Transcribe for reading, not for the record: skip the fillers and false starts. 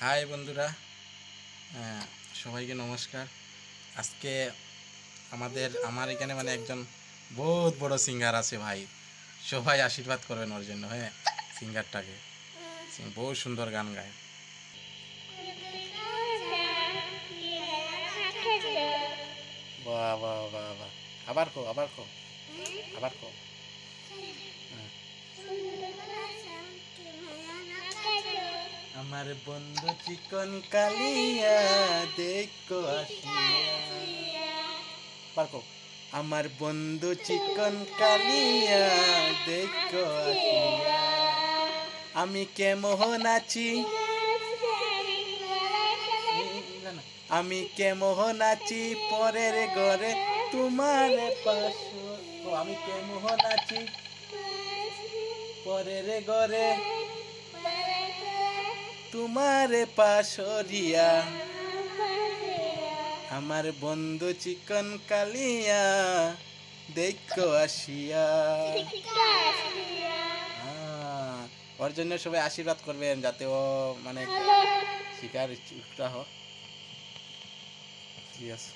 High বন্ধুরা, সবাইকে নমস্কার। আজকে আমার এখানে মানে একজন বহুত বড় সিঙ্গার আছে ভাই, সবাই আশীর্বাদ করবেন ওর জন্য। হ্যাঁ, সিঙ্গারটাকে বহুত সুন্দর গান গায়। বাহ বাহ বাহ বাহ, আবার কো আবার কো আবার কো। আমার বন্ধু চিকন কালিয়া দেখো আসিয়া, পারকো। আমার বন্ধু চিকন কালিয়া দেখো আসিয়া, আমি কেমন আছি, আমি কেমন আছি পরের ঘরে তোমার পাশে। আমি কেমন আছি পরের ঘরে তোমার পাশরিয়া, আমার বন্ধু চিকন কালিয়া দেখো আসিয়া। ওর জন্য সবাই আশীর্বাদ করবেন যাতে ও মানে শিকার ইচ্ছুকটা হোক। ঠিক আছে।